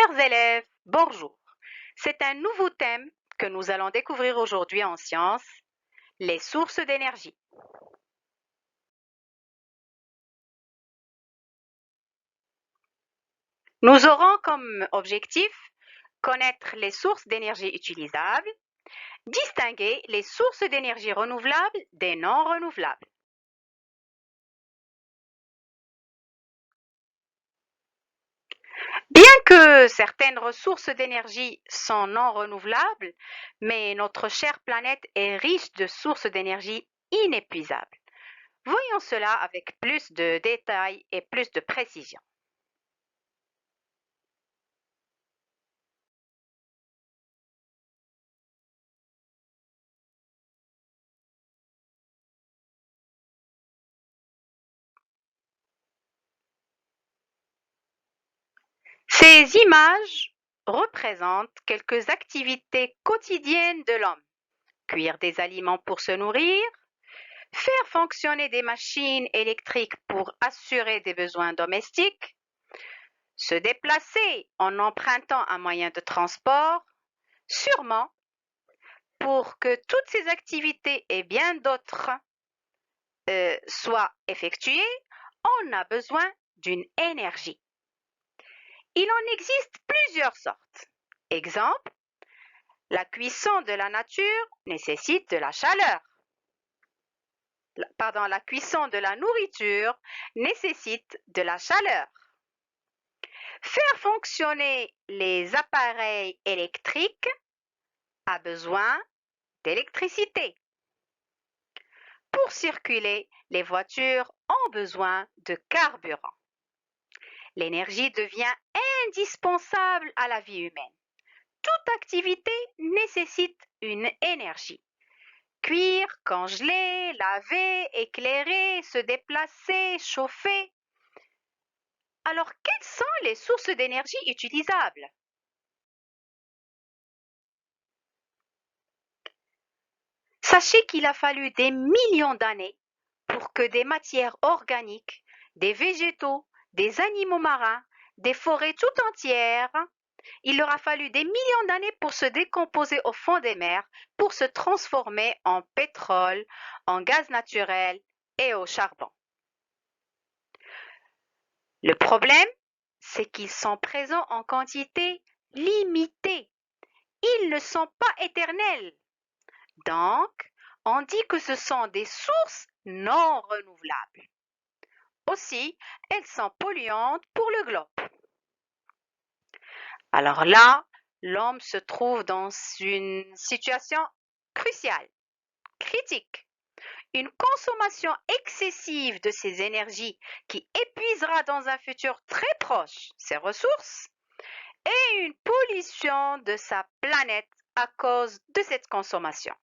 Chers élèves, bonjour. C'est un nouveau thème que nous allons découvrir aujourd'hui en sciences, les sources d'énergie. Nous aurons comme objectif connaître les sources d'énergie utilisables, distinguer les sources d'énergie renouvelables des non renouvelables. Bien que certaines ressources d'énergie sont non renouvelables, mais notre chère planète est riche de sources d'énergie inépuisables. Voyons cela avec plus de détails et plus de précision. Ces images représentent quelques activités quotidiennes de l'homme. Cuire des aliments pour se nourrir, faire fonctionner des machines électriques pour assurer des besoins domestiques, se déplacer en empruntant un moyen de transport, sûrement pour que toutes ces activités et bien d'autres soient effectuées, on a besoin d'une énergie. Il en existe plusieurs sortes. Exemple, la cuisson de la nature nécessite de la chaleur. La cuisson de la nourriture nécessite de la chaleur. Faire fonctionner les appareils électriques a besoin d'électricité. Pour circuler, les voitures ont besoin de carburant. L'énergie devient indispensable à la vie humaine. Toute activité nécessite une énergie. Cuire, congeler, laver, éclairer, se déplacer, chauffer. Alors, quelles sont les sources d'énergie utilisables? Sachez qu'il a fallu des millions d'années pour que des matières organiques, des végétaux, des animaux marins, des forêts tout entières, il leur a fallu des millions d'années pour se décomposer au fond des mers, pour se transformer en pétrole, en gaz naturel et au charbon. Le problème, c'est qu'ils sont présents en quantité limitée. Ils ne sont pas éternels. Donc, on dit que ce sont des sources non renouvelables. Aussi, elles sont polluantes pour le globe. Alors là, l'homme se trouve dans une situation cruciale, critique. Une consommation excessive de ces énergies qui épuisera dans un futur très proche ses ressources et une pollution de sa planète à cause de cette consommation.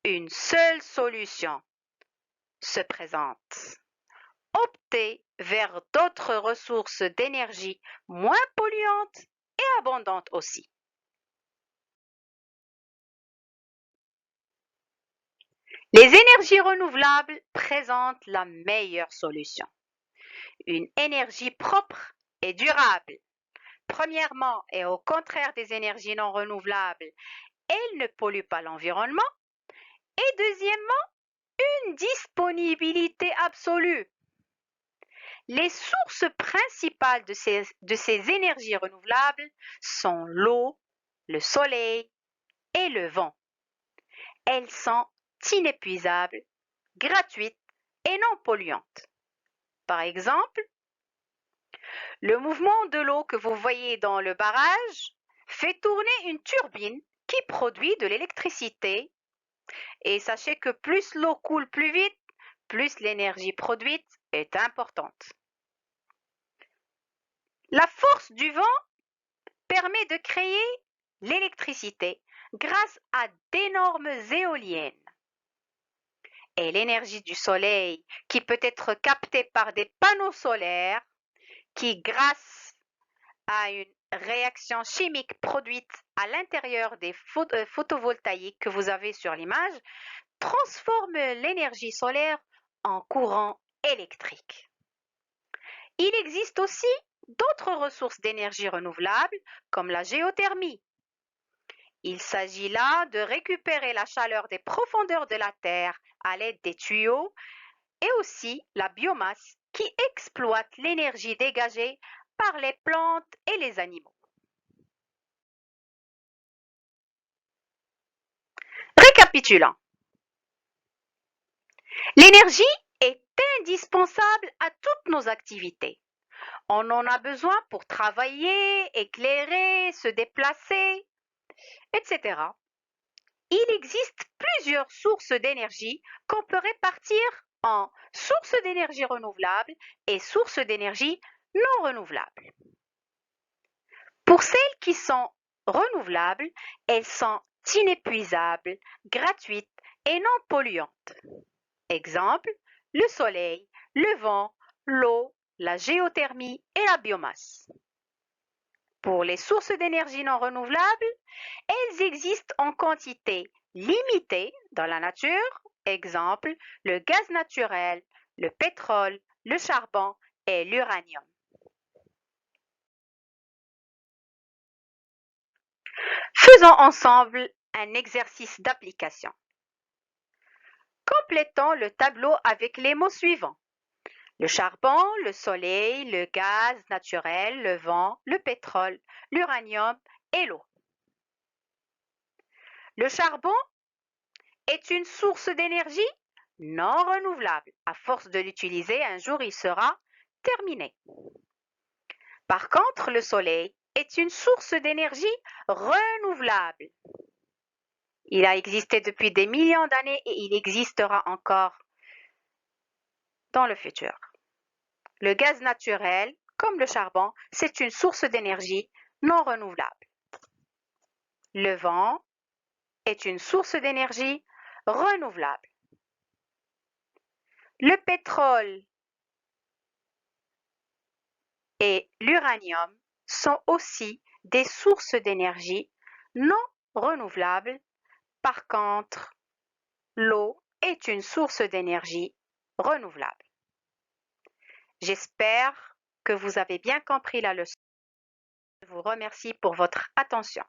Une seule solution se présente. Opter vers d'autres ressources d'énergie moins polluantes et abondantes aussi. Les énergies renouvelables présentent la meilleure solution. Une énergie propre et durable. Premièrement, et au contraire des énergies non renouvelables, elle ne pollue pas l'environnement. Et deuxièmement, une disponibilité absolue. Les sources principales de ces énergies renouvelables sont l'eau, le soleil et le vent. Elles sont inépuisables, gratuites et non polluantes. Par exemple, le mouvement de l'eau que vous voyez dans le barrage fait tourner une turbine qui produit de l'électricité. Et sachez que plus l'eau coule plus vite, plus l'énergie produite est importante. La force du vent permet de créer l'électricité grâce à d'énormes éoliennes. Et l'énergie du soleil qui peut être captée par des panneaux solaires qui, grâce à une réaction chimique produite à l'intérieur des photovoltaïques que vous avez sur l'image, transforme l'énergie solaire en courant électrique. Il existe aussi d'autres ressources d'énergie renouvelable comme la géothermie. Il s'agit là de récupérer la chaleur des profondeurs de la Terre à l'aide des tuyaux et aussi la biomasse qui exploite l'énergie dégagée par les plantes et les animaux. Récapitulons. L'énergie est indispensable à toutes nos activités. On en a besoin pour travailler, éclairer, se déplacer, etc. Il existe plusieurs sources d'énergie qu'on peut répartir en sources d'énergie renouvelables et sources d'énergie non renouvelables. Pour celles qui sont renouvelables, elles sont inépuisables, gratuites et non polluantes. Exemple, le soleil, le vent, l'eau, la géothermie et la biomasse. Pour les sources d'énergie non renouvelables, elles existent en quantité limitée dans la nature, exemple le gaz naturel, le pétrole, le charbon et l'uranium. Faisons ensemble un exercice d'application. Complétons le tableau avec les mots suivants. Le charbon, le soleil, le gaz naturel, le vent, le pétrole, l'uranium et l'eau. Le charbon est une source d'énergie non renouvelable. À force de l'utiliser, un jour il sera terminé. Par contre, le soleil est une source d'énergie renouvelable. Il a existé depuis des millions d'années et il existera encore dans le futur. Le gaz naturel, comme le charbon, c'est une source d'énergie non renouvelable. Le vent est une source d'énergie renouvelable. Le pétrole et l'uranium sont aussi des sources d'énergie non renouvelables. Par contre, l'eau est une source d'énergie renouvelable. J'espère que vous avez bien compris la leçon. Je vous remercie pour votre attention.